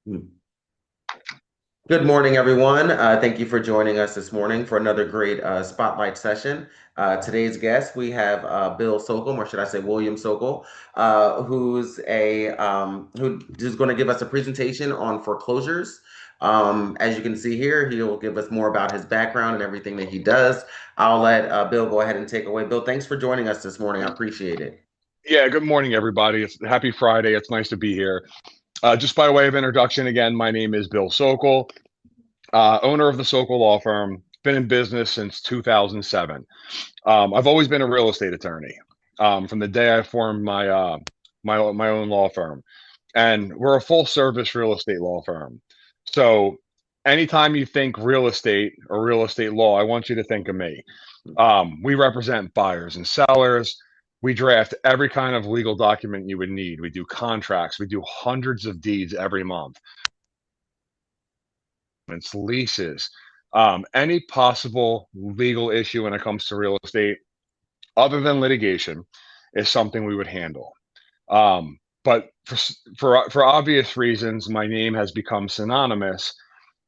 Good morning, everyone. Thank you for joining us this morning for another great spotlight session. Today's guest, we have Bill Sokol, or should I say William Sokol, who's going to give us a presentation on foreclosures. As you can see here, he'll give us more about his background and everything that he does. I'll let Bill go ahead and take away. Bill, thanks for joining us this morning. I appreciate it. Yeah, good morning, everybody. It's happy Friday. It's nice to be here. Just by way of introduction, again, my name is Bill Sokol, owner of the Sokol Law Firm. Been in business since 2007. I've always been a real estate attorney from the day I formed my own law firm, and we're a full service real estate law firm. So, anytime you think real estate or real estate law, I want you to think of me. We represent buyers and sellers. We draft every kind of legal document you would need. We do contracts. We do hundreds of deeds every month. It's leases. Any possible legal issue when it comes to real estate, other than litigation, is something we would handle. But for obvious reasons, my name has become synonymous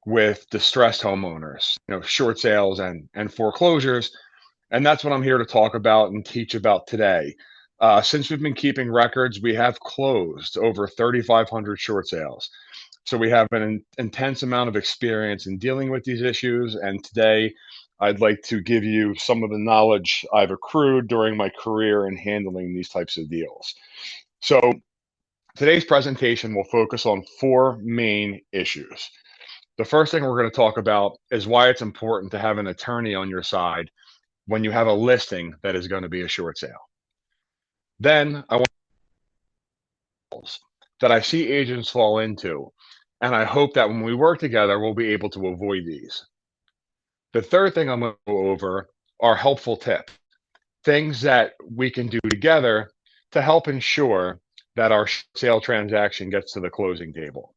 with distressed homeowners, short sales and foreclosures. And that's what I'm here to talk about and teach about today. Since we've been keeping records, we have closed over 3,500 short sales. So we have an intense amount of experience in dealing with these issues. And today, I'd like to give you some of the knowledge I've accrued during my career in handling these types of deals. So today's presentation will focus on four main issues. The first thing we're going to talk about is why it's important to have an attorney on your side when you have a listing that is going to be a short sale. Then I want that I see agents fall into, and I hope that when we work together, we'll be able to avoid these. The third thing I'm going to go over are helpful tips, things that we can do together to help ensure that our sale transaction gets to the closing table.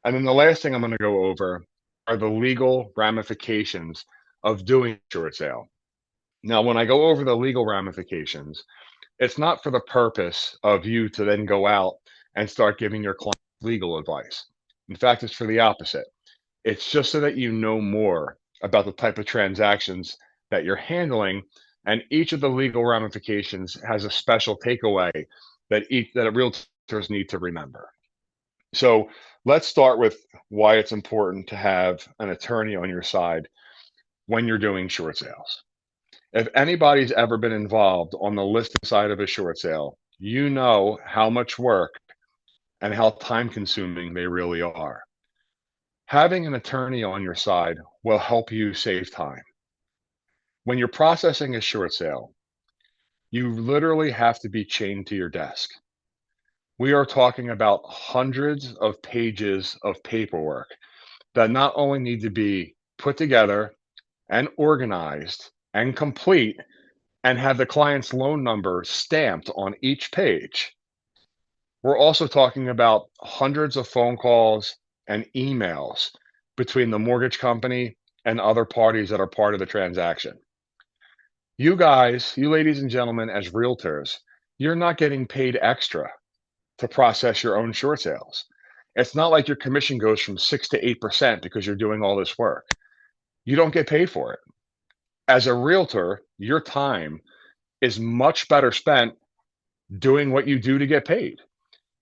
And then the last thing I'm going to go over are the legal ramifications of doing a short sale. Now, when I go over the legal ramifications, it's not for the purpose of you to then go out and start giving your client legal advice. In fact, it's for the opposite. It's just so that you know more about the type of transactions that you're handling, and each of the legal ramifications has a special takeaway that realtors need to remember. So let's start with why it's important to have an attorney on your side when you're doing short sales. If anybody's ever been involved on the listing side of a short sale, you know how much work and how time consuming they really are. Having an attorney on your side will help you save time. When you're processing a short sale, you literally have to be chained to your desk. We are talking about hundreds of pages of paperwork that not only need to be put together and organized and complete and have the client's loan number stamped on each page. We're also talking about hundreds of phone calls and emails between the mortgage company and other parties that are part of the transaction. You guys, you ladies and gentlemen, as realtors, you're not getting paid extra to process your own short sales. It's not like your commission goes from 6 to 8% because you're doing all this work. You don't get paid for it. As a realtor, your time is much better spent doing what you do to get paid.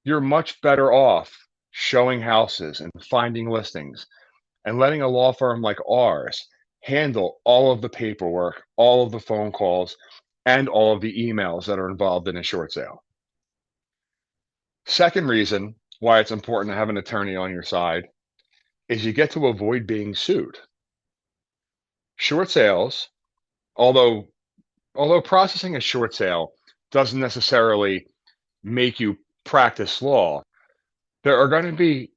You're much better off showing houses and finding listings and letting a law firm like ours handle all of the paperwork, all of the phone calls, and all of the emails that are involved in a short sale. Second reason why it's important to have an attorney on your side is you get to avoid being sued. Short sales, although processing a short sale doesn't necessarily make you practice law, there are going to be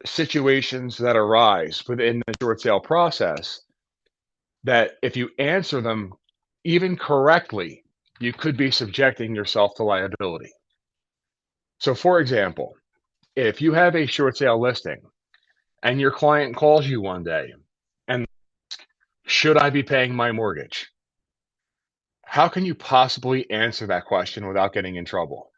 situations that arise within the short sale process that if you answer them even correctly, you could be subjecting yourself to liability. So, for example, if you have a short sale listing and your client calls you one day and should I be paying my mortgage? How can you possibly answer that question without getting in trouble?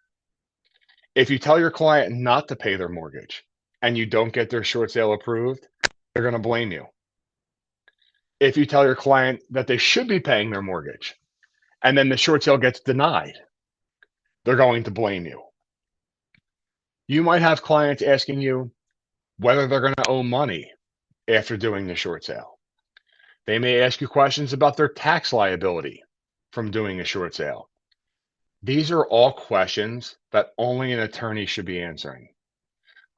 If you tell your client not to pay their mortgage, and you don't get their short sale approved, they're going to blame you. If you tell your client that they should be paying their mortgage and then the short sale gets denied, they're going to blame you. You might have clients asking you whether they're going to owe money after doing the short sale. They may ask you questions about their tax liability from doing a short sale. These are all questions that only an attorney should be answering.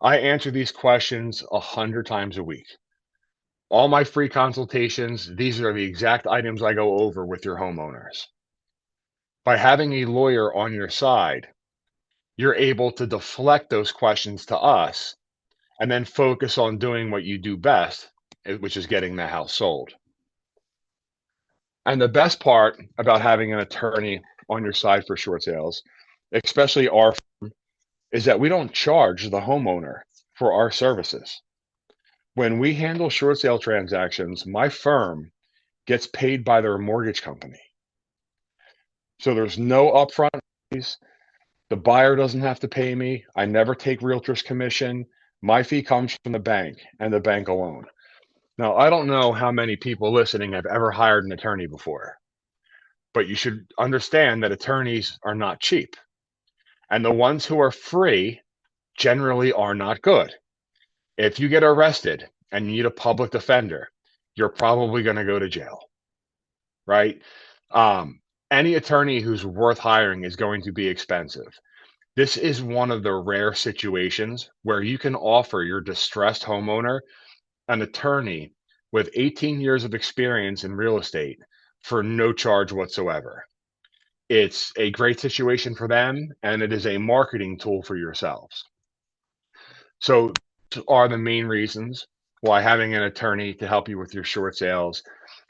I answer these questions 100 times a week. All my free consultations, these are the exact items I go over with your homeowners. By having a lawyer on your side, you're able to deflect those questions to us and then focus on doing what you do best, which is getting the house sold. And the best part about having an attorney on your side for short sales, especially our firm, is that we don't charge the homeowner for our services. When we handle short sale transactions, my firm gets paid by their mortgage company. So there's no upfront fees. The buyer doesn't have to pay me. I never take realtor's commission. My fee comes from the bank and the bank alone. Now, I don't know how many people listening have ever hired an attorney before, but you should understand that attorneys are not cheap. And the ones who are free generally are not good. If you get arrested and you need a public defender, you're probably going to go to jail, right? Any attorney who's worth hiring is going to be expensive. This is one of the rare situations where you can offer your distressed homeowner an attorney with 18 years of experience in real estate for no charge whatsoever. It's a great situation for them, and it is a marketing tool for yourselves. So, those are the main reasons why having an attorney to help you with your short sales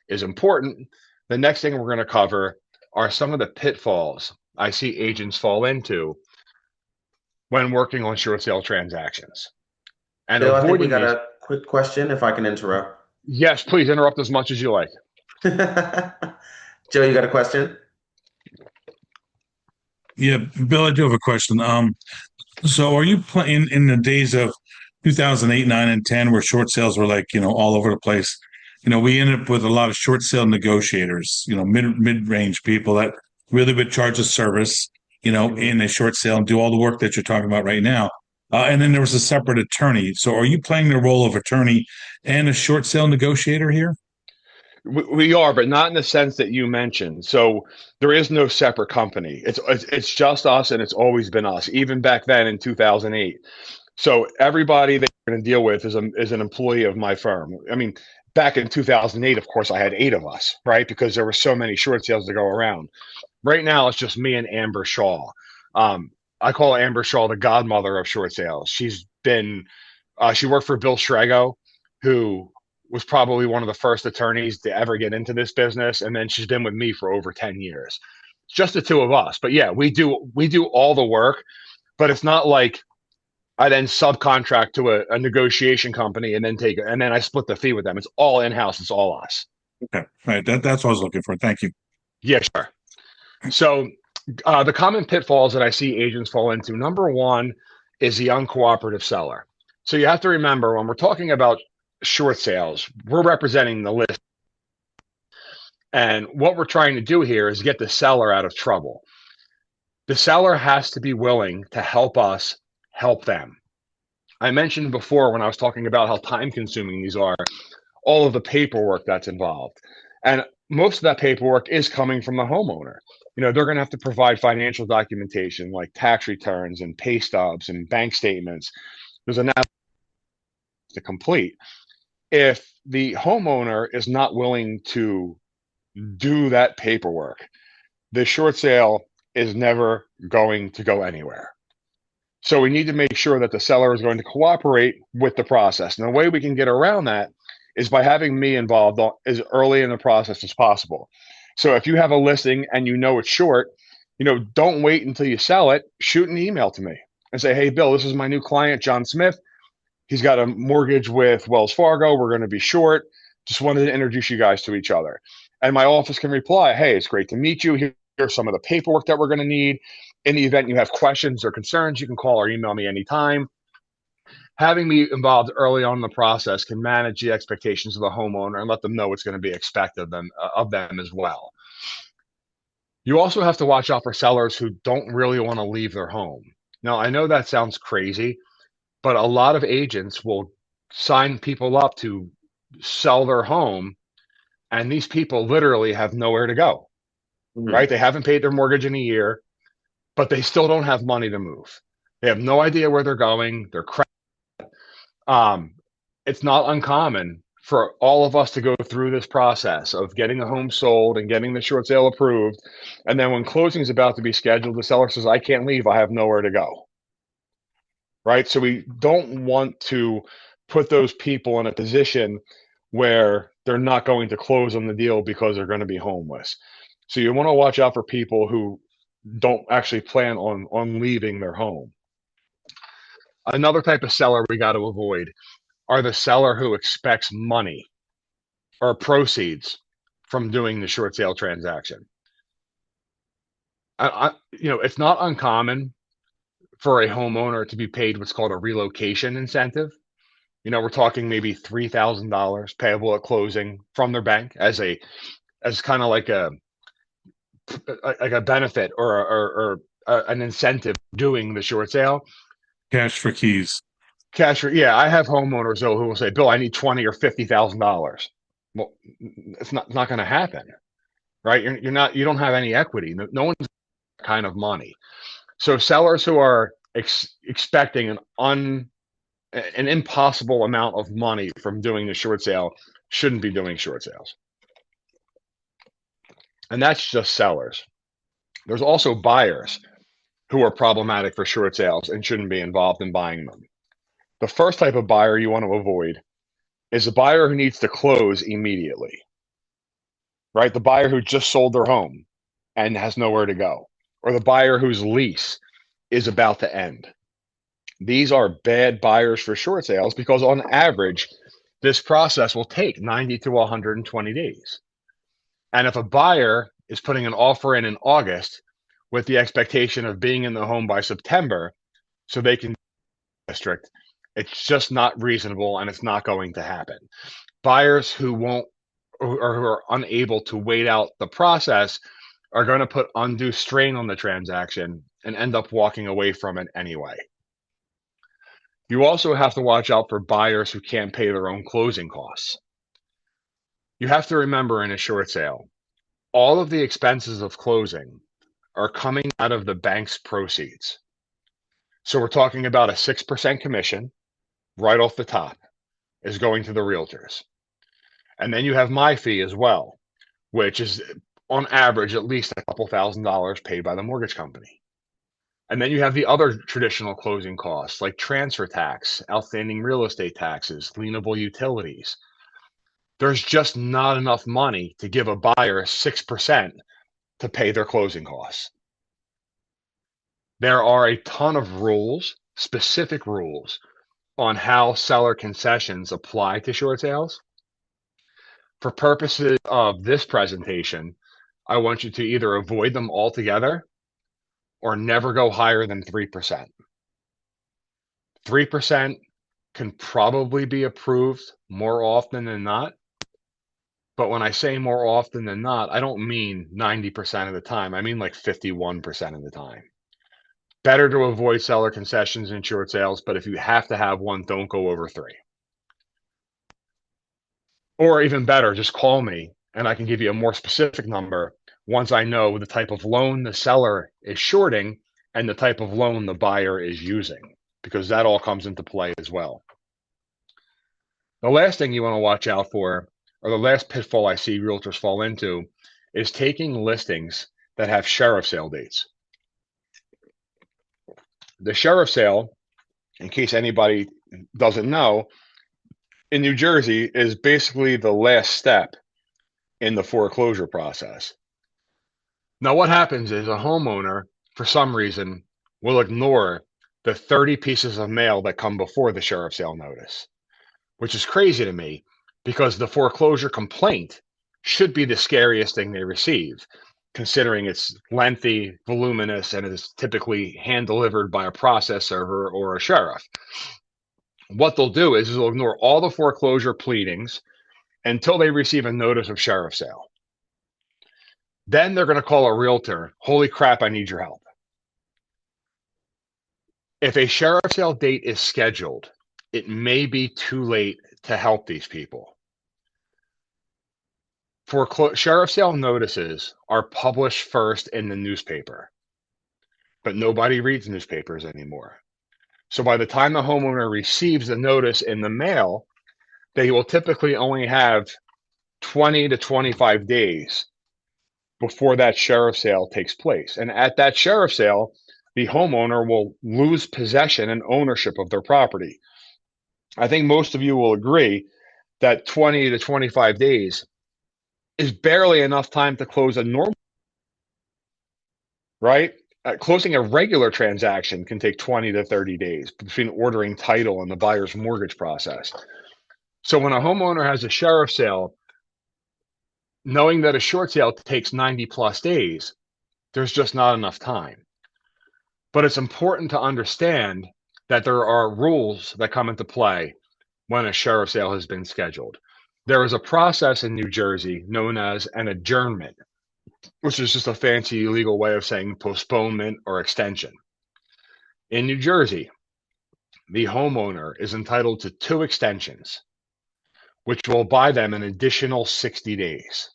is important. The next thing we're going to cover are some of the pitfalls I see agents fall into when working on short sale transactions. And Bill, I think we avoiding got these, a quick question, if I can interrupt. yes, please interrupt as much as you like. Joe, you got a question? Yeah, Bill, I do have a question. So are you playing in the days of 2008, 9, and 10 where short sales were like, all over the place? We ended up with a lot of short sale negotiators, mid-range people that really would charge a service, in a short sale and do all the work that you're talking about right now. And then there was a separate attorney. So are you playing the role of attorney and a short sale negotiator here? We are, but not in the sense that you mentioned. So there is no separate company. It's just us, and it's always been us, even back then in 2008. So everybody that you're going to deal with is an employee of my firm. I mean, back in 2008, of course, I had 8 of us, right? Because there were so many short sales to go around. Right now, it's just me and Amber Shaw. I call Amber Shaw the godmother of short sales. She worked for Bill Strego, who was probably one of the first attorneys to ever get into this business, and then she's been with me for over 10 years. It's just the 2 of us. But yeah, we do all the work, but it's not like I then subcontract to a negotiation company and then I split the fee with them. It's all in-house, it's all us. Okay, right. That's what I was looking for. Thank you. Yeah, sure. So the common pitfalls that I see agents fall into, number one is the uncooperative seller. So you have to remember when we're talking about short sales, we're representing the list. And what we're trying to do here is get the seller out of trouble. The seller has to be willing to help us help them. I mentioned before when I was talking about how time consuming these are, all of the paperwork that's involved. And most of that paperwork is coming from the homeowner. They're going to have to provide financial documentation like tax returns and pay stubs and bank statements. There's a to complete. If the homeowner is not willing to do that paperwork, the short sale is never going to go anywhere. So we need to make sure that the seller is going to cooperate with the process. And the way we can get around that is by having me involved as early in the process as possible. So if you have a listing and it's short, don't wait until you sell it. Shoot an email to me and say, hey, Bill, this is my new client, John Smith. He's got a mortgage with Wells Fargo. We're going to be short. Just wanted to introduce you guys to each other. And my office can reply, hey, it's great to meet you. Here's some of the paperwork that we're going to need. In the event you have questions or concerns, you can call or email me anytime. having me involved early on in the process can manage the expectations of the homeowner and let them know what's going to be expected of them as well. You also have to watch out for sellers who don't really want to leave their home. Now, I know that sounds crazy, but a lot of agents will sign people up to sell their home, and these people literally have nowhere to go, right? Mhm. They haven't paid their mortgage in a year, but they still don't have money to move. They have no idea where they're going. Um, it's not uncommon for all of us to go through this process of getting a home sold and getting the short sale approved. And then when closing is about to be scheduled, the seller says, I can't leave. I have nowhere to go. Right. So we don't want to put those people in a position where they're not going to close on the deal because they're going to be homeless. So you want to watch out for people who don't actually plan on leaving their home. Another type of seller we got to avoid are the seller who expects money or proceeds from doing the short sale transaction. It's not uncommon for a homeowner to be paid what's called a relocation incentive. We're talking maybe $3,000 payable at closing from their bank as kind of like a benefit or an incentive doing the short sale. Cash for keys. Yeah, I have homeowners though who will say, "Bill, I need $20,000 or $50,000." Well, it's not going to happen, right? You don't have any equity. No one's kind of money. So sellers who are expecting an impossible amount of money from doing the short sale shouldn't be doing short sales. And that's just sellers. There's also buyers who are problematic for short sales and shouldn't be involved in buying them. The first type of buyer you want to avoid is a buyer who needs to close immediately, right? The buyer who just sold their home and has nowhere to go, or the buyer whose lease is about to end. These are bad buyers for short sales because on average, this process will take 90 to 120 days. And if a buyer is putting an offer in August with the expectation of being in the home by September so they can district, it's just not reasonable and it's not going to happen. Buyers who won't or who are unable to wait out the process are going to put undue strain on the transaction and end up walking away from it anyway. You also have to watch out for buyers who can't pay their own closing costs. You have to remember in a short sale, all of the expenses of closing are coming out of the bank's proceeds. So we're talking about a 6% commission right off the top is going to the realtors. And then you have my fee as well, which is on average at least a couple $1,000s paid by the mortgage company. And then you have the other traditional closing costs like transfer tax, outstanding real estate taxes, lienable utilities. There's just not enough money to give a buyer 6% to pay their closing costs. There are a ton of rules, specific rules, on how seller concessions apply to short sales. For purposes of this presentation, I want you to either avoid them altogether or never go higher than 3%. 3% can probably be approved more often than not. But when I say more often than not, I don't mean 90% of the time. I mean like 51% of the time. Better to avoid seller concessions in short sales, but if you have to have one, don't go over 3. Or even better, just call me and I can give you a more specific number once I know the type of loan the seller is shorting and the type of loan the buyer is using, because that all comes into play as well. The last thing you want to watch out for, or the last pitfall I see realtors fall into, is taking listings that have sheriff sale dates. The sheriff sale, in case anybody doesn't know, in New Jersey is basically the last step in the foreclosure process. Now, what happens is a homeowner, for some reason, will ignore the 30 pieces of mail that come before the sheriff sale notice, which is crazy to me because the foreclosure complaint should be the scariest thing they receive, considering it's lengthy, voluminous, and is typically hand delivered by a process server or a sheriff. What they'll do is they'll ignore all the foreclosure pleadings until they receive a notice of sheriff's sale. Then they're going to call a realtor. Holy crap, I need your help. If a sheriff's sale date is scheduled, it may be too late to help these people. Sheriff's sale notices are published first in the newspaper, but nobody reads newspapers anymore. So by the time the homeowner receives the notice in the mail, they will typically only have 20 to 25 days before that sheriff's sale takes place. And at that sheriff's sale, the homeowner will lose possession and ownership of their property. I think most of you will agree that 20 to 25 days is barely enough time to close a normal, right? Closing a regular transaction can take 20 to 30 days between ordering title and the buyer's mortgage process. So when a homeowner has a sheriff's sale, knowing that a short sale takes 90 plus days, there's just not enough time. But it's important to understand that there are rules that come into play when a sheriff's sale has been scheduled. There is a process in New Jersey known as an adjournment, which is just a fancy legal way of saying postponement or extension. In New Jersey, the homeowner is entitled to 2 extensions, which will buy them an additional 60 days.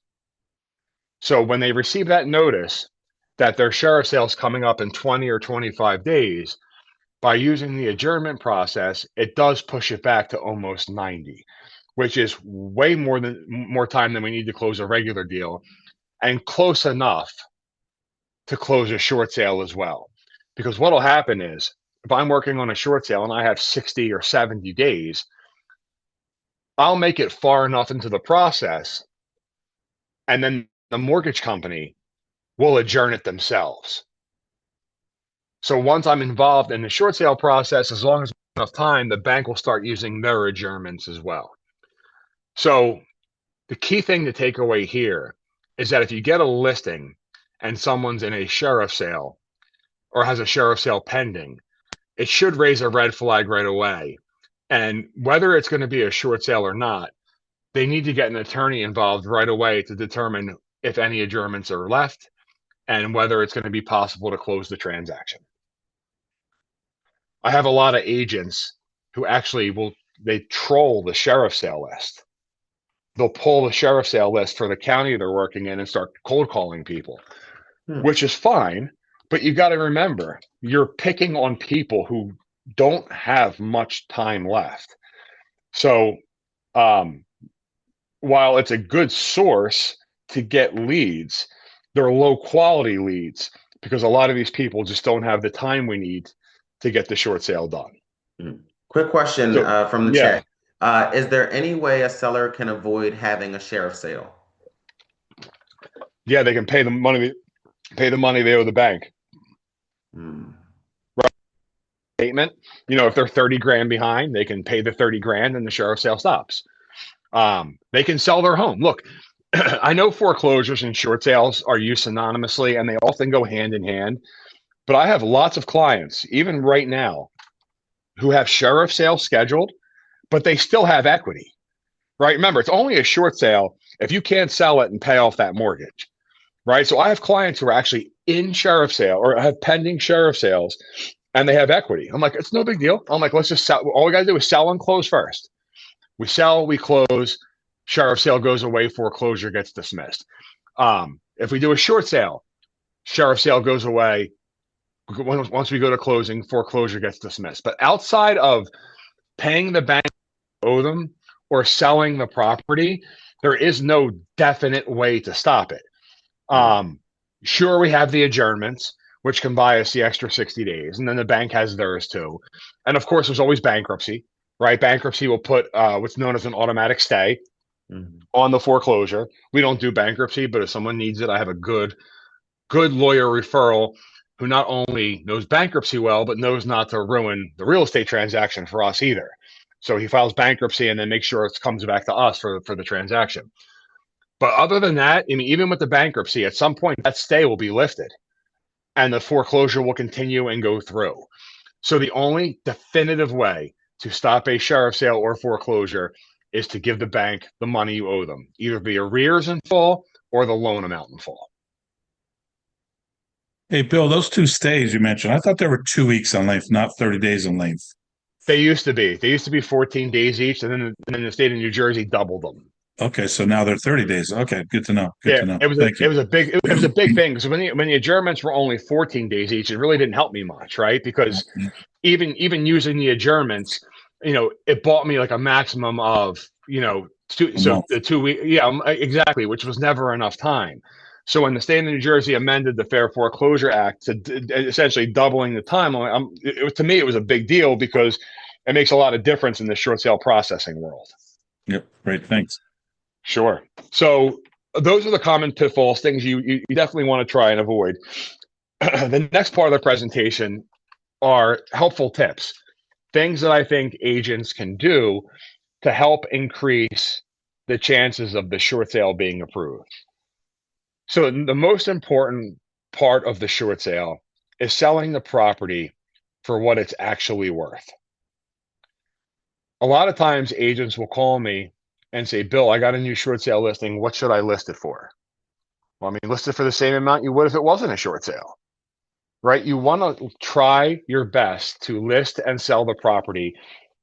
So when they receive that notice that their sheriff's sale is coming up in 20 or 25 days, by using the adjournment process, it does push it back to almost 90, which is way more time than we need to close a regular deal, and close enough to close a short sale as well. Because what will happen is, if I'm working on a short sale and I have 60 or 70 days, I'll make it far enough into the process, and then the mortgage company will adjourn it themselves. So once I'm involved in the short sale process, as long as enough time, the bank will start using their adjournments as well. So the key thing to take away here is that if you get a listing and someone's in a sheriff's sale or has a sheriff's sale pending, it should raise a red flag right away. And whether it's going to be a short sale or not, they need to get an attorney involved right away to determine if any adjournments are left and whether it's going to be possible to close the transaction. I have a lot of agents who actually they troll the sheriff's sale list. They'll pull the sheriff's sale list for the county they're working in and start cold calling people, which is fine. But you got to remember, you're picking on people who don't have much time left. So while it's a good source to get leads, they're low quality leads because a lot of these people just don't have the time we need to get the short sale done. Quick question from the chat. Is there any way a seller can avoid having a sheriff's sale? Yeah, they can pay the money they owe the bank. Right. Statement. If they're 30 grand behind, they can pay the 30 grand and the sheriff's sale stops. They can sell their home. Look, I know foreclosures and short sales are used synonymously and they often go hand in hand, but I have lots of clients, even right now, who have sheriff sales scheduled, but they still have equity, right? Remember, it's only a short sale if you can't sell it and pay off that mortgage, right? So I have clients who are actually in sheriff sale or have pending sheriff sales and they have equity. I'm like, it's no big deal. I'm like, let's just sell. All we got to do is sell and close first. We sell, we close, sheriff sale goes away, foreclosure gets dismissed. If we do a short sale, sheriff sale goes away. Once we go to closing, foreclosure gets dismissed. But outside of paying the bank owe them or selling the property, there is no definite way to stop it. Sure, we have the adjournments, which can buy us the extra 60 days, and then the bank has theirs too. And of course, there's always bankruptcy, right? Bankruptcy will put what's known as an automatic stay on the foreclosure. We don't do bankruptcy, but if someone needs it, I have a good lawyer referral who not only knows bankruptcy well, but knows not to ruin the real estate transaction for us either. So he files bankruptcy and then makes sure it comes back to us for the transaction. But other than that, I mean, even with the bankruptcy, at some point that stay will be lifted and the foreclosure will continue and go through. So the only definitive way to stop a sheriff sale or foreclosure is to give the bank the money you owe them, either the arrears in full or the loan amount in full. Hey, Bill, those 2 stays you mentioned, I thought they were 2 weeks in length, not 30 days in length. They used to be. They used to be 14 days each, and then the state of New Jersey doubled them. Okay, so now they're 30 days. Okay, good to know. Good Yeah, to know. it was a Thank it you. was a big it was a big thing because when the adjournments were only 14 days each, it really didn't help me much, right? Because even using the adjournments, it bought me like a maximum of A month. the 2 week, yeah, exactly, which was never enough time. So when the state of New Jersey amended the Fair Foreclosure Act to essentially doubling the time, to me it was a big deal because it makes a lot of difference in the short sale processing world. Yep. Great. Thanks. Sure. So those are the common pitfalls, things you definitely want to try and avoid. The next part of the presentation are helpful tips, things that I think agents can do to help increase the chances of the short sale being approved. So the most important part of the short sale is selling the property for what it's actually worth. A lot of times agents will call me and say, Bill, I got a new short sale listing. What should I list it for? Well, I mean, list it for the same amount you would if it wasn't a short sale, right? You want to try your best to list and sell the property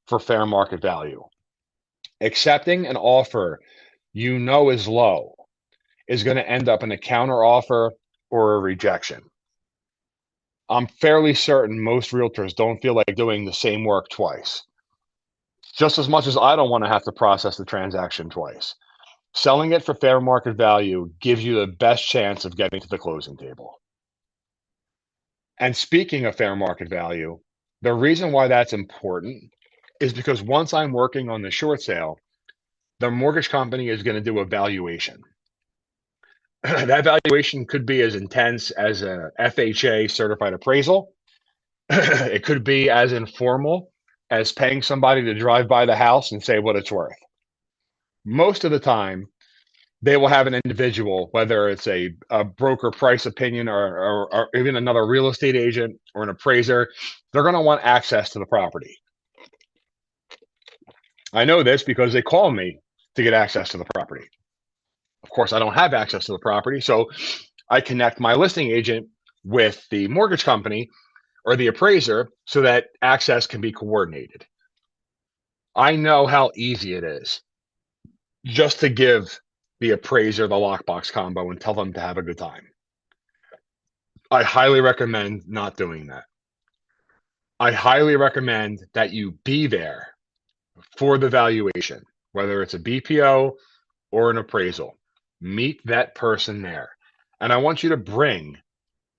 for fair market value. Accepting an offer is low is going to end up in a counter offer or a rejection. I'm fairly certain most realtors don't feel like doing the same work twice. Just as much as I don't want to have to process the transaction twice. Selling it for fair market value gives you the best chance of getting to the closing table. And speaking of fair market value, the reason why that's important is because once I'm working on the short sale, the mortgage company is going to do a valuation. That valuation could be as intense as a FHA certified appraisal. It could be as informal as paying somebody to drive by the house and say what it's worth. Most of the time, they will have an individual, whether it's a broker price opinion or even another real estate agent or an appraiser, they're going to want access to the property. I know this because they call me to get access to the property. Of course, I don't have access to the property, so I connect my listing agent with the mortgage company or the appraiser so that access can be coordinated. I know how easy it is just to give the appraiser the lockbox combo and tell them to have a good time. I highly recommend not doing that. I highly recommend that you be there for the valuation, whether it's a BPO or an appraisal. Meet that person there. And I want you to bring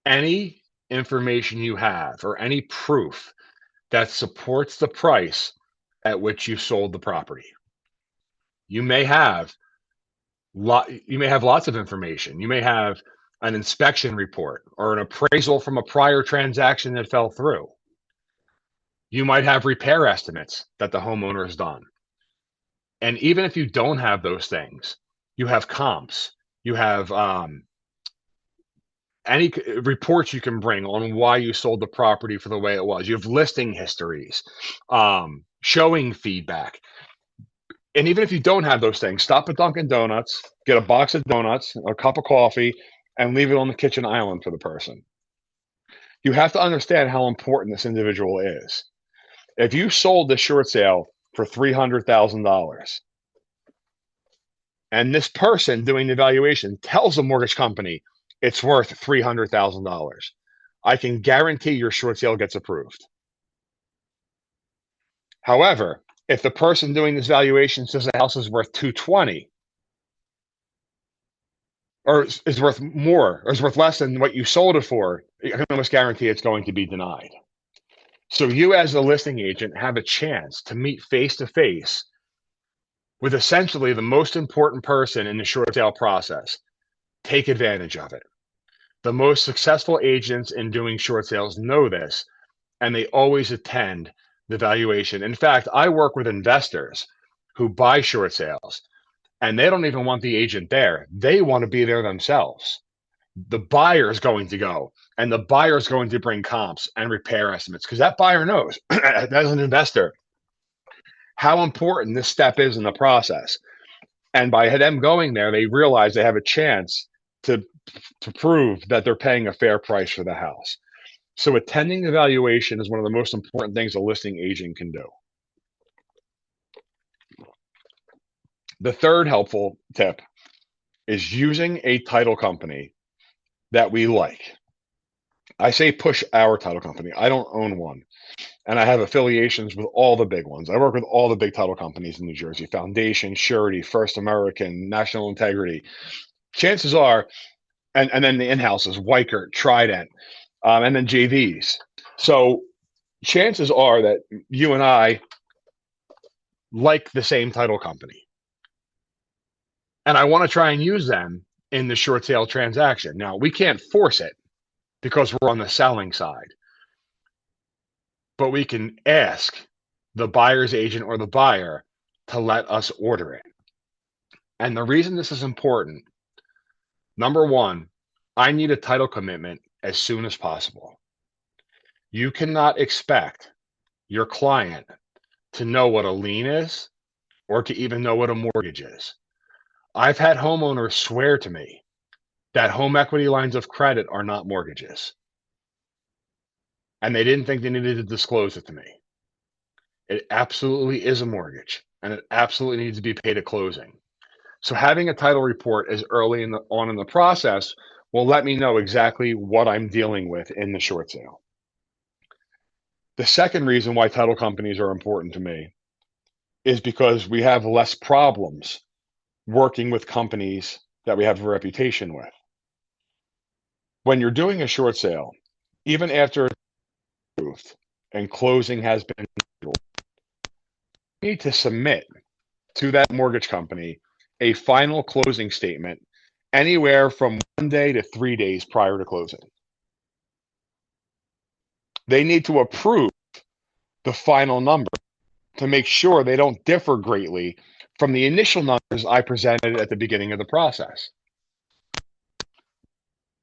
any information you have or any proof that supports the price at which you sold the property. You may have lots of information. You may have an inspection report or an appraisal from a prior transaction that fell through. You might have repair estimates that the homeowner has done. And even if you don't have those things, you have comps. You have any reports you can bring on why you sold the property for the way it was. You have listing histories, showing feedback. And even if you don't have those things, stop at Dunkin' Donuts, get a box of donuts, a cup of coffee, and leave it on the kitchen island for the person. You have to understand how important this individual is. If you sold this short sale for $300,000, and this person doing the valuation tells the mortgage company it's worth $300,000, I can guarantee your short sale gets approved. However, if the person doing this valuation says the house is worth 220, or is worth more, or is worth less than what you sold it for, I can almost guarantee it's going to be denied. So you as a listing agent have a chance to meet face to face with essentially the most important person in the short sale process. Take advantage of it. The most successful agents in doing short sales know this, and they always attend the valuation. In fact, I work with investors who buy short sales, and they don't even want the agent there. They want to be there themselves. The buyer is going to go, and the buyer is going to bring comps and repair estimates because that buyer knows as an investor, how important this step is in the process. And by them going there, they realize they have a chance to prove that they're paying a fair price for the house. So attending the valuation is one of the most important things a listing agent can do. The third helpful tip is using a title company that we like. I say push our title company. I don't own one. And I have affiliations with all the big ones. I work with all the big title companies in New Jersey: Foundation, Surety, First American, National Integrity. Chances are, and then the in-houses, Weichert, Trident, and then JVs. So chances are that you and I like the same title company. And I want to try and use them in the short sale transaction. Now, we can't force it because we're on the selling side, but we can ask the buyer's agent or the buyer to let us order it. And the reason this is important, number one, I need a title commitment as soon as possible. You cannot expect your client to know what a lien is or to even know what a mortgage is. I've had homeowners swear to me that home equity lines of credit are not mortgages. And they didn't think they needed to disclose it to me. It absolutely is a mortgage, and it absolutely needs to be paid at closing. So having a title report as early in the process will let me know exactly what I'm dealing with in the short sale. The second reason why title companies are important to me is because we have less problems working with companies that we have a reputation with. When you're doing a short sale, even after it's approved and closing has been scheduled, you need to submit to that mortgage company a final closing statement anywhere from 1 day to 3 days prior to closing. They need to approve the final number to make sure they don't differ greatly from the initial numbers I presented at the beginning of the process.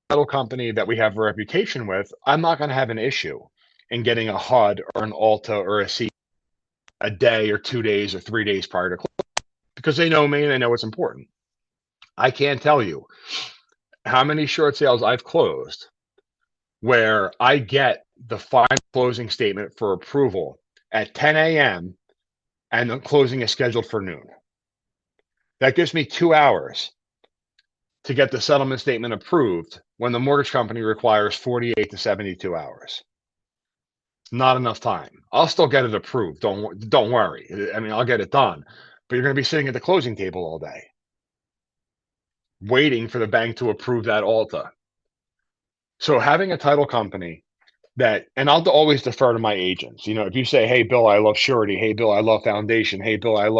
Title company that we have a reputation with, I'm not going to have an issue in getting a HUD or an ALTA or a C a day or 2 days or 3 days prior to closing because they know me and they know it's important. I can't tell you how many short sales I've closed where I get the final closing statement for approval at 10 a.m. and the closing is scheduled for noon. That gives me 2 hours to get the settlement statement approved when the mortgage company requires 48 to 72 hours. Not enough time. I'll still get it approved. Don't worry. I mean, I'll get it done. But you're going to be sitting at the closing table all day waiting for the bank to approve that ALTA. So having a title company that, and I'll always defer to my agents. You know, if you say, "Hey, Bill, I love Surety. Hey, Bill, I love Foundation. Hey, Bill, I'm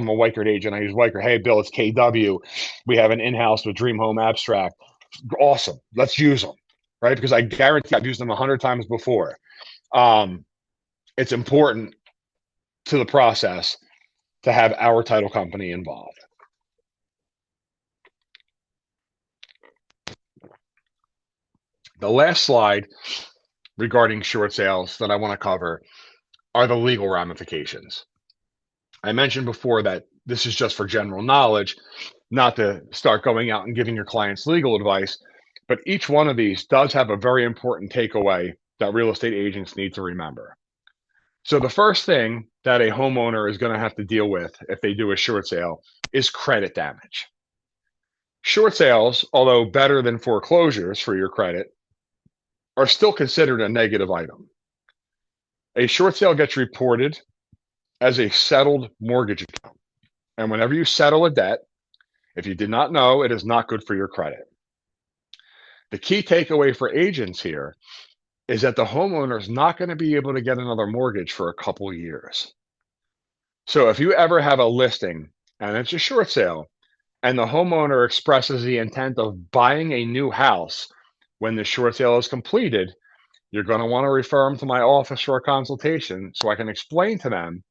a Weichert agent. I use Weichert. Hey, Bill, it's KW. We have an in-house with Dream Home Abstract. Awesome. Let's use them." Right? Because I guarantee I've used them 100 times before. It's important to the process to have our title company involved. The last slide regarding short sales that I want to cover are the legal ramifications. I mentioned before that this is just for general knowledge, not to start going out and giving your clients legal advice, but each one of these does have a very important takeaway that real estate agents need to remember. So the first thing that a homeowner is going to have to deal with if they do a short sale is credit damage. Short sales, although better than foreclosures for your credit, are still considered a negative item. A short sale gets reported as a settled mortgage account. And whenever you settle a debt, if you did not know, it is not good for your credit. The key takeaway for agents here is that the homeowner is not going to be able to get another mortgage for a couple of years. So if you ever have a listing and it's a short sale and the homeowner expresses the intent of buying a new house when the short sale is completed, you're going to want to refer them to my office for a consultation so I can explain to them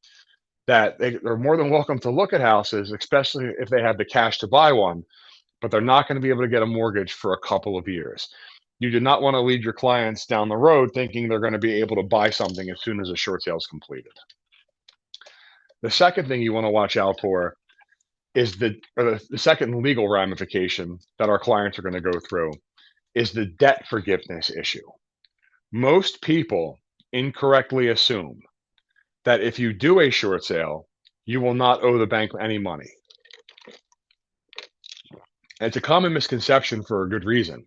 that they're more than welcome to look at houses, especially if they have the cash to buy one, but they're not going to be able to get a mortgage for a couple of years. You do not want to lead your clients down the road thinking they're going to be able to buy something as soon as a short sale is completed. The second thing you want to watch out for is the second legal ramification that our clients are going to go through is the debt forgiveness issue. Most people incorrectly assume that if you do a short sale, you will not owe the bank any money. And it's a common misconception for a good reason.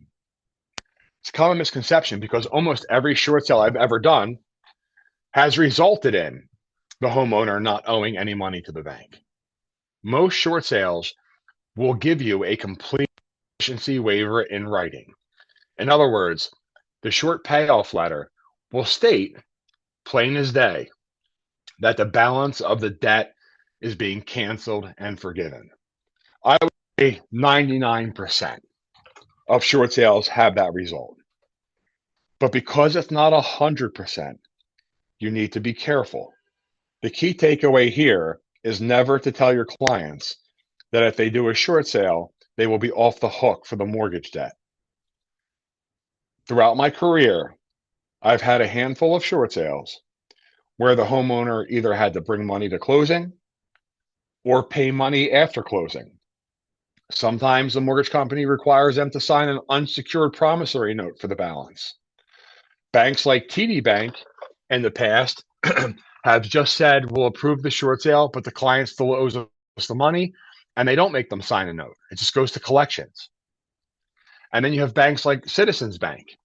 It's a common misconception because almost every short sale I've ever done has resulted in the homeowner not owing any money to the bank. Most short sales will give you a complete efficiency waiver in writing. In other words, the short payoff letter will state, plain as day, that the balance of the debt is being canceled and forgiven. I would say 99% of short sales have that result. But because it's not 100%, you need to be careful. The key takeaway here is never to tell your clients that if they do a short sale, they will be off the hook for the mortgage debt. Throughout my career, I've had a handful of short sales where the homeowner either had to bring money to closing or pay money after closing. Sometimes the mortgage company requires them to sign an unsecured promissory note for the balance. Banks like TD Bank in the past have just said, we'll approve the short sale, but the client still owes us the money, and they don't make them sign a note. It just goes to collections. And then you have banks like Citizens Bank,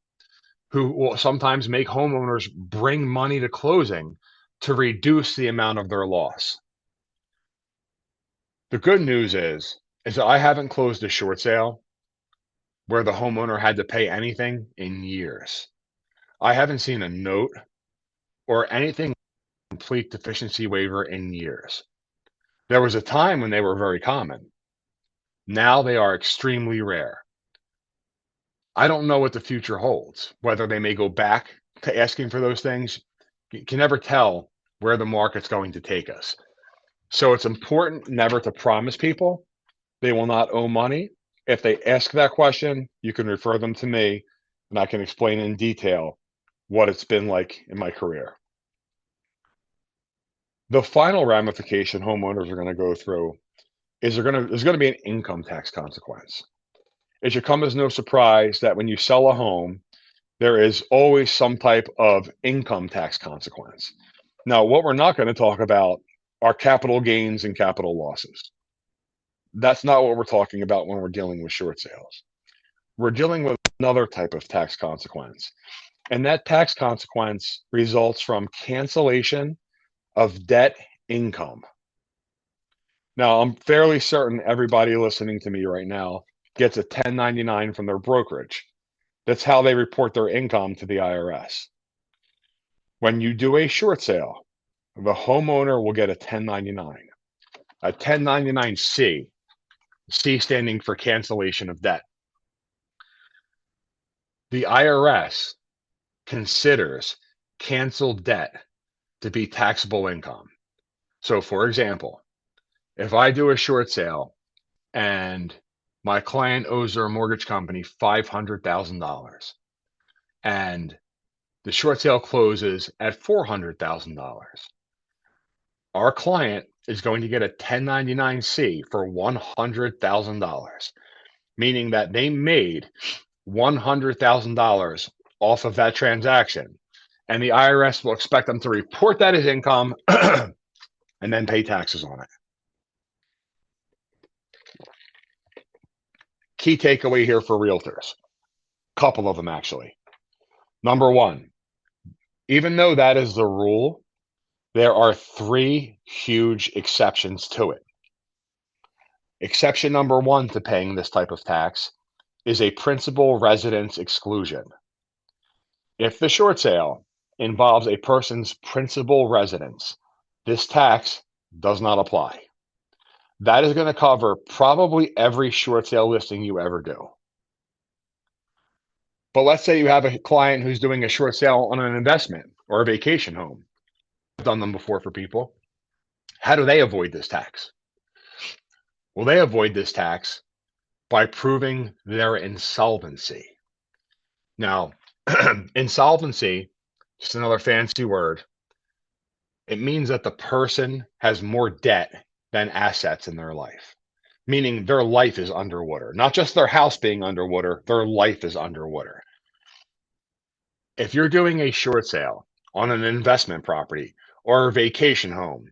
who will sometimes make homeowners bring money to closing to reduce the amount of their loss. The good news is that I haven't closed a short sale where the homeowner had to pay anything in years. I haven't seen a note or anything complete deficiency waiver in years. There was a time when they were very common. Now they are extremely rare. I don't know what the future holds, whether they may go back to asking for those things. You can never tell where the market's going to take us. So it's important never to promise people they will not owe money. If they ask that question, you can refer them to me and I can explain in detail what it's been like in my career. The final ramification homeowners are going to go through is there's going to be an income tax consequence. It should come as no surprise that when you sell a home, there is always some type of income tax consequence. Now, what we're not going to talk about are capital gains and capital losses. That's not what we're talking about when we're dealing with short sales. We're dealing with another type of tax consequence. And that tax consequence results from cancellation of debt income. Now, I'm fairly certain everybody listening to me right now gets a 1099 from their brokerage. That's how they report their income to the IRS. When you do a short sale, the homeowner will get a 1099, a 1099-C, C standing for cancellation of debt. The IRS considers canceled debt to be taxable income. So, for example, if I do a short sale and my client owes their mortgage company $500,000 and the short sale closes at $400,000, our client is going to get a 1099-C for $100,000, meaning that they made $100,000 off of that transaction. And the IRS will expect them to report that as income and then pay taxes on it. Key takeaway here for realtors, couple of them actually. Number one, even though that is the rule, there are three huge exceptions to it. Exception number one to paying this type of tax is a principal residence exclusion. If the short sale involves a person's principal residence, this tax does not apply. That is going to cover probably every short sale listing you ever do. But let's say you have a client who's doing a short sale on an investment or a vacation home. I've done them before for people. How do they avoid this tax? Well, they avoid this tax by proving their insolvency. Now, insolvency, just another fancy word, It means that the person has more debt than assets in their life, meaning their life is underwater. Not just their house being underwater, their life is underwater. If you're doing a short sale on an investment property or a vacation home,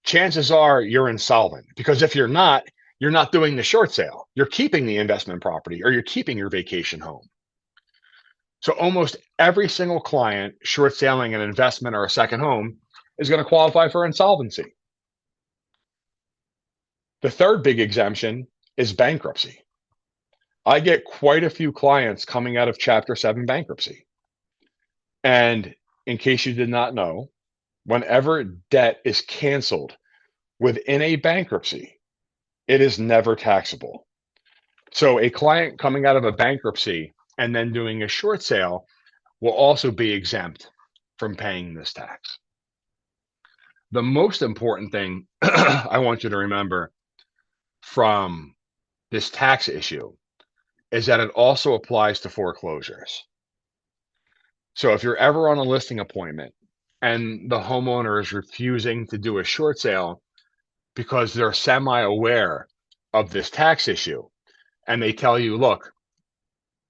chances are you're insolvent, because if you're not doing the short sale. You're keeping the investment property or you're keeping your vacation home. So almost every single client short selling an investment or a second home is going to qualify for insolvency. The third big exemption is bankruptcy. I get quite a few clients coming out of Chapter 7 bankruptcy. And in case you did not know, whenever debt is canceled within a bankruptcy, it is never taxable. So a client coming out of a bankruptcy and then doing a short sale will also be exempt from paying this tax. The most important thing I want you to remember from this tax issue is that it also applies to foreclosures. So if you're ever on a listing appointment and the homeowner is refusing to do a short sale because they're semi-aware of this tax issue, and they tell you, look,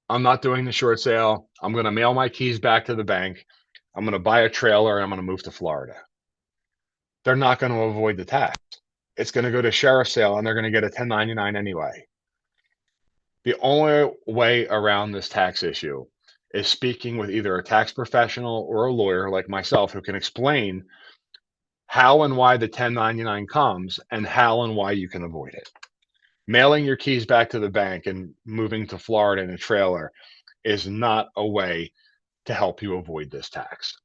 I'm not doing the short sale. I'm going to mail my keys back to the bank. I'm going to buy a trailer and I'm going to move to Florida. They're not going to avoid the tax. It's going to go to sheriff's sale and they're going to get a 1099 anyway. The only way around this tax issue is speaking with either a tax professional or a lawyer like myself who can explain how and why the 1099 comes and how and why you can avoid it. Mailing your keys back to the bank and moving to Florida in a trailer is not a way to help you avoid this tax.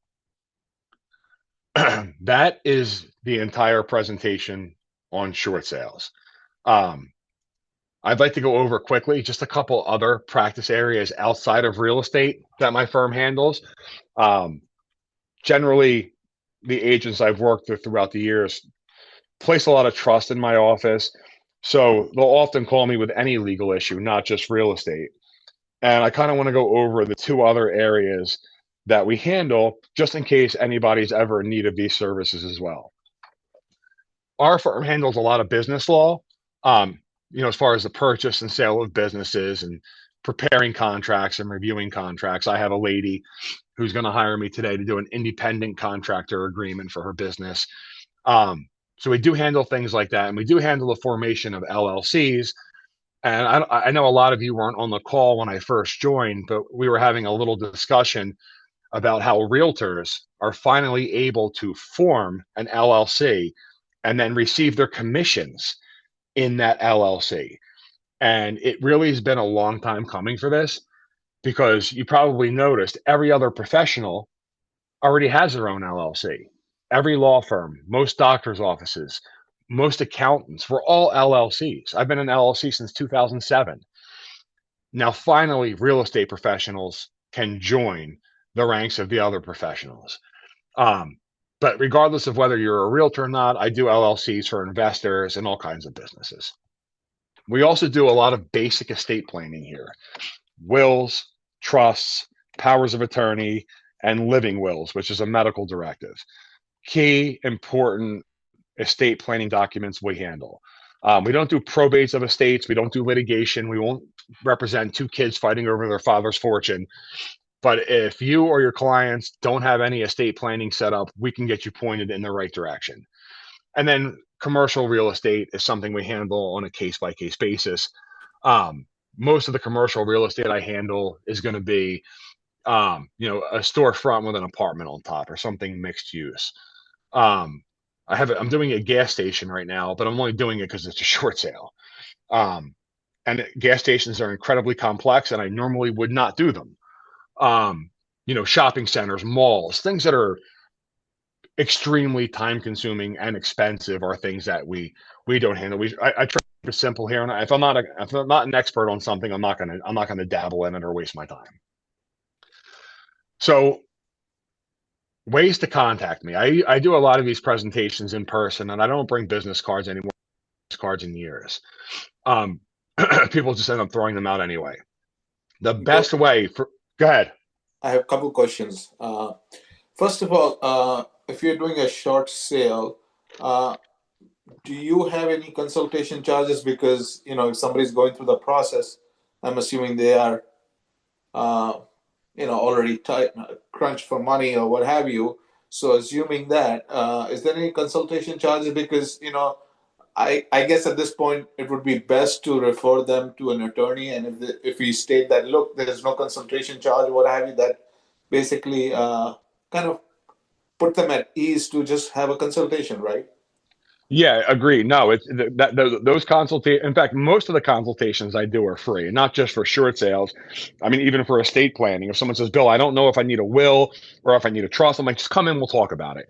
That is the entire presentation on short sales. I'd like to go over quickly just a couple other practice areas outside of real estate that my firm handles. Generally, the agents I've worked with throughout the years place a lot of trust in my office. So they'll often call me with any legal issue, not just real estate. And I kind of want to go over the two other areas that we handle just in case anybody's ever in need of these services as well. Our firm handles a lot of business law, as far as the purchase and sale of businesses and preparing contracts and reviewing contracts. I have a lady who's going to hire me today to do an independent contractor agreement for her business. So we do handle things like that, and we do handle the formation of LLCs. And I know a lot of you weren't on the call when I first joined, but we were having a little discussion about how realtors are finally able to form an LLC and then receive their commissions in that LLC. And it really has been a long time coming for this, because you probably noticed every other professional already has their own LLC. Every law firm, most doctors' offices, most accountants, we're all LLCs. I've been an LLC since 2007. Now, finally, real estate professionals can join the ranks of the other professionals. But regardless of whether you're a realtor or not, I do LLCs for investors and all kinds of businesses. We also do a lot of basic estate planning here: wills, trusts, powers of attorney, and living wills, which is a medical directive. Key important estate planning documents we handle. We don't do probates of estates. We don't do litigation. We won't represent two kids fighting over their father's fortune. But if you or your clients don't have any estate planning set up, we can get you pointed in the right direction. And then commercial real estate is something we handle on a case-by-case basis. Most of the commercial real estate I handle is going to be, a storefront with an apartment on top or something mixed use. I'm doing a gas station right now, but I'm only doing it because it's a short sale. And gas stations are incredibly complex, and I normally would not do them. Shopping centers, malls, things that are extremely time consuming and expensive are things that we don't handle. I try to keep it simple here, and if I'm not an expert on something, I'm not gonna dabble in it or waste my time. So, ways to contact me. I do a lot of these presentations in person, and I don't bring business cards anymore. Cards in years. People just end up throwing them out anyway. The best way for Go ahead. I have a couple questions. First of all, if you're doing a short sale, uh, do you have any consultation charges? Because if somebody's going through the process, I'm assuming they are uh, already tight, crunched for money or what have you. So assuming that, is there any consultation charges? Because I guess at this point it would be best to refer them to an attorney, and if we state that, look, there's no consultation charge, what have you, that basically kind of put them at ease to just have a consultation, right? Yeah, agree. No, it's those consulta. In fact, most of the consultations I do are free, and not just for short sales. I mean, even for estate planning. If someone says, "Bill, I don't know if I need a will or if I need a trust," I'm like, "Just come in, we'll talk about it."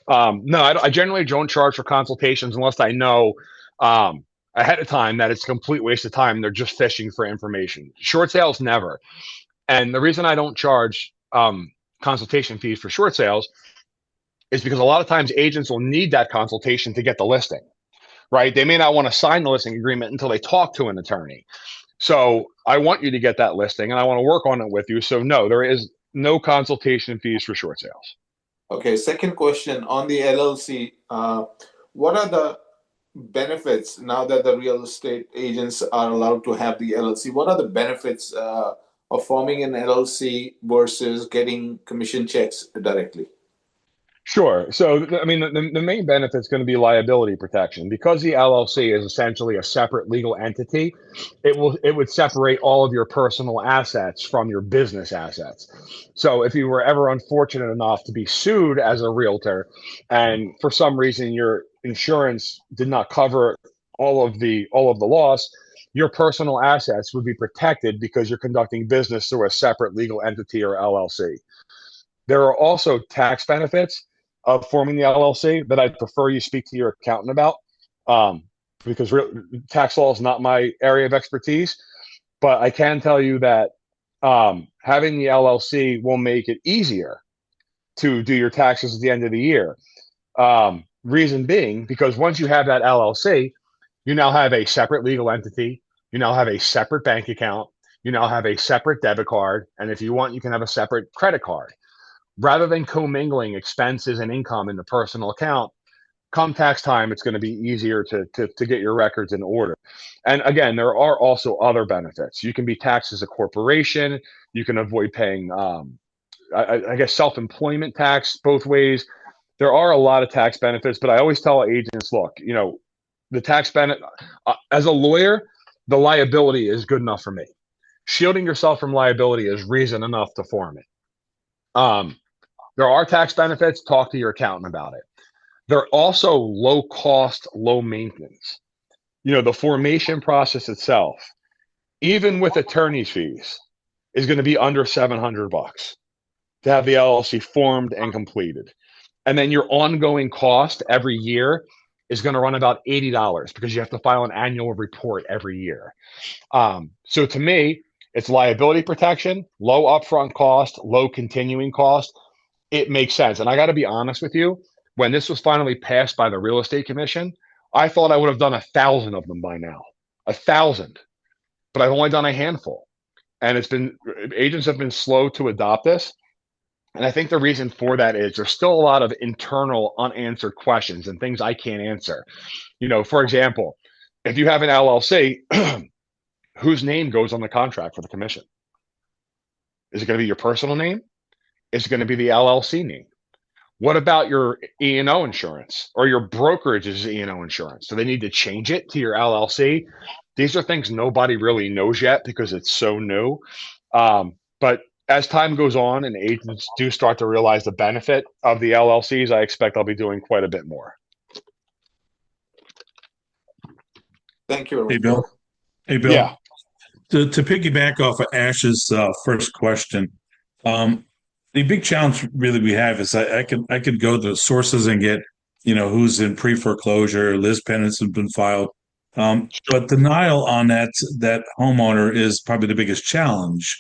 No, I generally don't charge for consultations unless I know ahead of time that it's a complete waste of time. They're just fishing for information. Short sales, never. And the reason I don't charge consultation fees for short sales is because a lot of times agents will need that consultation to get the listing, right? They may not want to sign the listing agreement until they talk to an attorney. So I want you to get that listing and I want to work on it with you. So no, there is no consultation fees for short sales. Okay, second question on the LLC. What are the benefits now that the real estate agents are allowed to have the LLC? What are the benefits of forming an LLC versus getting commission checks directly? Sure. So, I mean, the main benefit is going to be liability protection because the LLC is essentially a separate legal entity. It would separate all of your personal assets from your business assets. So, if you were ever unfortunate enough to be sued as a realtor, and for some reason your insurance did not cover all of the loss, your personal assets would be protected because you're conducting business through a separate legal entity or LLC. There are also tax benefits of forming the LLC that I'd prefer you speak to your accountant about, um, because tax law is not my area of expertise. But I can tell you that having the LLC will make it easier to do your taxes at the end of the year. Reason being, because once you have that LLC, you now have a separate legal entity, you now have a separate bank account, you now have a separate debit card, and if you want, you can have a separate credit card rather than commingling expenses and income in the personal account. Come tax time, it's going to be easier to get your records in order. And again, there are also other benefits. You can be taxed as a corporation. You can avoid paying, I guess, self-employment tax both ways. There are a lot of tax benefits, but I always tell agents, look, the tax benefit, as a lawyer, the liability is good enough for me. Shielding yourself from liability is reason enough to form it. There are tax benefits. Talk to your accountant about it. They're also low cost, low maintenance. The formation process itself, even with attorney's fees, is going to be under $700 to have the LLC formed and completed. And then your ongoing cost every year is going to run about $80 because you have to file an annual report every year. So to me, it's liability protection, low upfront cost, low continuing cost. It makes sense. And I got to be honest with you, when this was finally passed by the real estate commission, I thought I would have done 1,000 of them by now, 1,000, but I've only done a handful. And agents have been slow to adopt this. And I think the reason for that is there's still a lot of internal unanswered questions and things I can't answer. For example, if you have an LLC, whose name goes on the contract for the commission? Is it going to be your personal name? Is going to be the LLC name? What about your E&O insurance or your brokerage's E&O insurance? Do they need to change it to your LLC? These are things nobody really knows yet because it's so new. But as time goes on and agents do start to realize the benefit of the LLCs, I expect I'll be doing quite a bit more. Thank you very much. Hey, Bill. Hey, Bill. Yeah. To piggyback off of Ash's first question, the big challenge really we have is I could go to sources and get who's in pre-foreclosure, Liz pendants have been filed, but denial on that homeowner is probably the biggest challenge.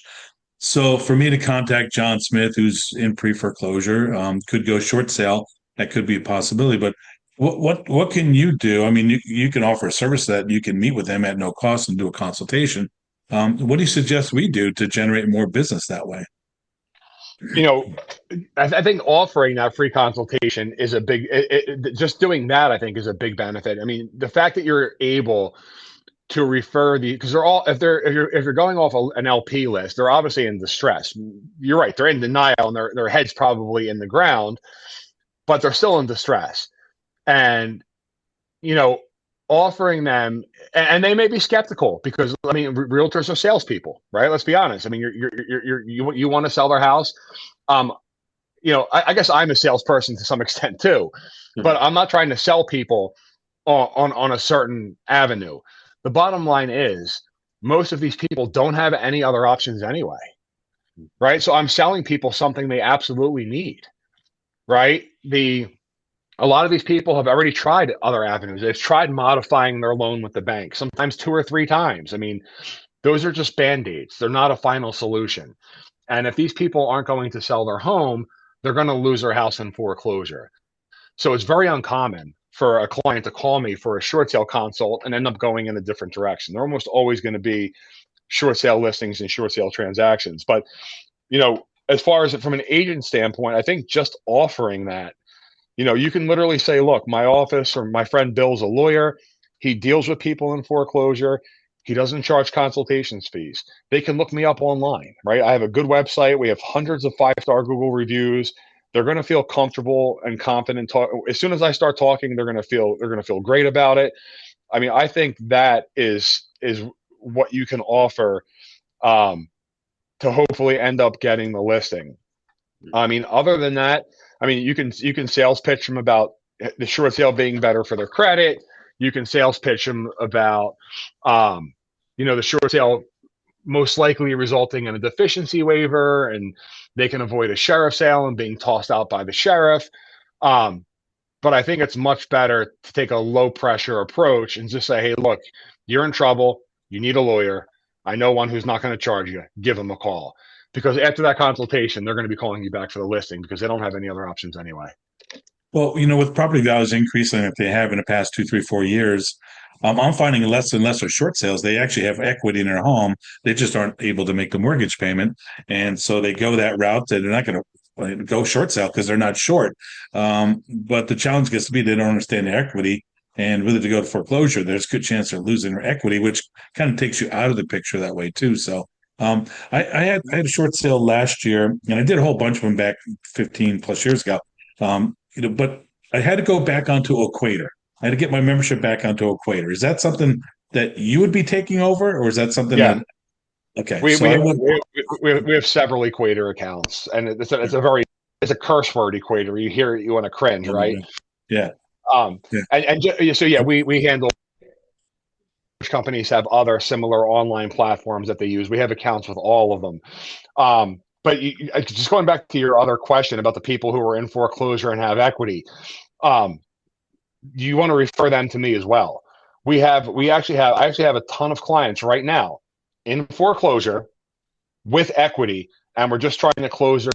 So for me to contact John Smith, who's in pre-foreclosure, could go short sale. That could be a possibility. But what can you do? I mean, you can offer a service that you can meet with them at no cost and do a consultation. What do you suggest we do to generate more business that way? you know, I think offering that free consultation is a big, just doing that, I think, is a big benefit. I mean, the fact that you're able to refer because they're all, if you're going off an LP list, they're obviously in distress. You're right. They're in denial and their head's probably in the ground, but they're still in distress. And, you know, offering them, and they may be skeptical because, I mean, realtors are salespeople, right? Let's be honest. I mean, you want to sell their house. Um, I guess I'm a salesperson to some extent too, but I'm not trying to sell people on a certain avenue. The bottom line is most of these people don't have any other options anyway, right? So I'm selling people something they absolutely need, right? A lot of these people have already tried other avenues. They've tried modifying their loan with the bank, sometimes 2 or 3 times. I mean, those are just band-aids. They're not a final solution. And if these people aren't going to sell their home, they're going to lose their house in foreclosure. So it's very uncommon for a client to call me for a short sale consult and end up going in a different direction. They're almost always going to be short sale listings and short sale transactions. But, as far as from an agent standpoint, I think just offering that, you can literally say, look, my office or my friend Bill's a lawyer. He deals with people in foreclosure. He doesn't charge consultations fees. They can look me up online, right? I have a good website. We have hundreds of 5-star Google reviews. They're going to feel comfortable and confident. As soon as I start talking, they're going to feel great about it. I mean, I think that is what you can offer to hopefully end up getting the listing. I mean, other than that, I mean, you can sales pitch them about the short sale being better for their credit. You can sales pitch them about, the short sale most likely resulting in a deficiency waiver, and they can avoid a sheriff sale and being tossed out by the sheriff. But I think it's much better to take a low pressure approach and just say, hey, look, you're in trouble. You need a lawyer. I know one who's not going to charge you. Give them a call. Because after that consultation, they're going to be calling you back for the listing because they don't have any other options anyway. Well, with property values increasing, if they have in the past 2, 3, 4 years, I'm finding less and less of short sales. They actually have equity in their home. They just aren't able to make the mortgage payment. And so they go that route. They're not going to go short sale because they're not short. But the challenge gets to be they don't understand the equity. And really, to go to foreclosure, there's a good chance they're losing their equity, which kind of takes you out of the picture that way too. So I had a short sale last year, and I did a whole bunch of them back 15 plus years ago. But I had to go back onto Equator. I had to get my membership back onto Equator. Is that something that you would be taking over, or is that something Yeah. that? Okay, We so we I have, would. we have several Equator accounts, and it's a curse word, Equator. You hear it, you want to cringe, right? Yeah, Um, yeah. so yeah, we handle. Companies have other similar online platforms that they use. We have accounts with all of them. But just going back to your other question about the people who are in foreclosure and have equity, you want to refer them to me as well. I actually have a ton of clients right now in foreclosure with equity, and we're just trying to close their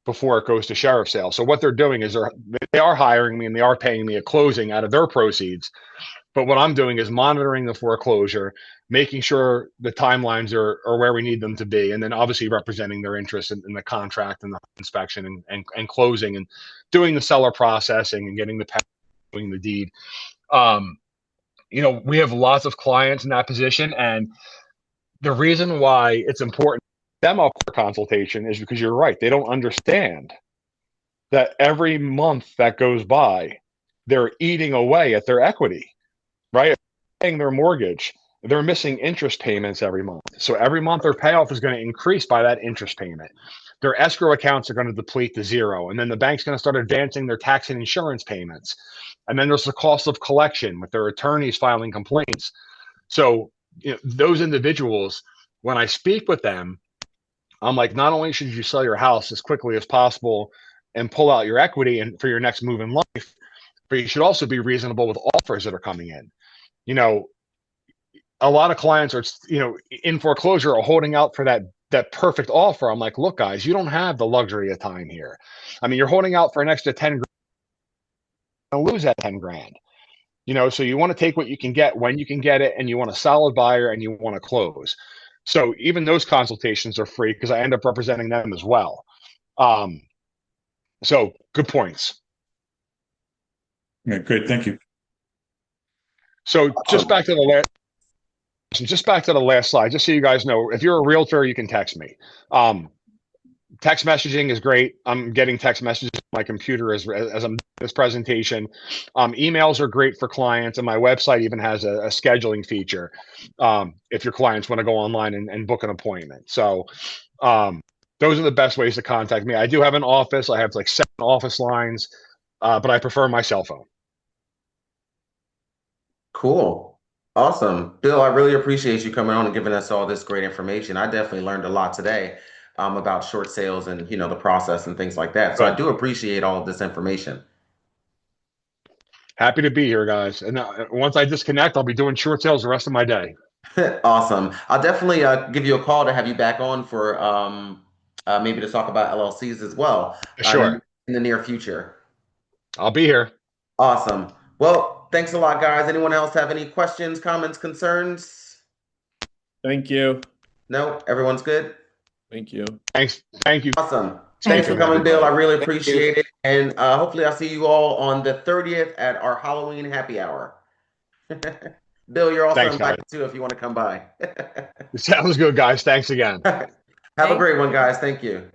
before it goes to sheriff sale. So what they're doing is they are hiring me and they are paying me a closing out of their proceeds. But what I'm doing is monitoring the foreclosure, making sure the timelines are where we need them to be, and then obviously representing their interest in the contract and the inspection and closing and doing the seller processing and getting doing the deed. We have lots of clients in that position, and the reason why it's important demo consultation is because you're right. They don't understand that every month that goes by, they're eating away at their equity, right? Paying their mortgage, they're missing interest payments every month. So every month their payoff is going to increase by that interest payment. Their escrow accounts are going to deplete to zero. And then the bank's going to start advancing their tax and insurance payments. And then there's the cost of collection with their attorneys filing complaints. So those individuals, when I speak with them, I'm like, not only should you sell your house as quickly as possible and pull out your equity and for your next move in life, but you should also be reasonable with offers that are coming in. A lot of clients are, in foreclosure are holding out for that perfect offer. I'm like, look, guys, you don't have the luxury of time here. I mean, you're holding out for an extra 10 grand and lose that 10 grand. So you want to take what you can get when you can get it, and you want a solid buyer and you want to close. So even those consultations are free because I end up representing them as well. Um, so good points. Yeah, great. Thank you. So Awesome. just back to the last slide, just so you guys know, if you're a realtor, you can text me. Text messaging is great. I'm getting text messages on my computer as I'm doing this presentation. Emails are great for clients, and my website even has a scheduling feature if your clients want to go online and book an appointment. So those are the best ways to contact me. I do have an office. I have like 7 office lines, but I prefer my cell phone. Cool. Awesome. Bill, I really appreciate you coming on and giving us all this great information. I definitely learned a lot today about short sales and, the process and things like that. So I Good. do appreciate all of this information. Happy to be here, guys. And once I disconnect, I'll be doing short sales the rest of my day. Awesome. I'll definitely give you a call to have you back on for maybe to talk about LLCs as well Sure. in the near future. I'll be here. Awesome. Well, thanks a lot, guys. Anyone else have any questions, comments, concerns? Thank you. No, everyone's good. Thank you. Thanks. Thank you. Awesome. Stay Thanks Thank for you. tuned, coming, Bill. I everybody. really Thank you. appreciate it. And hopefully I'll see you all on the 30th at our Halloween happy hour. Bill, you're also Thanks, guys. invited too if you want to come by. Sounds good, guys. Thanks again. Have a Thank great one, you. guys. Thank you.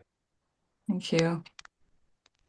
Thank you.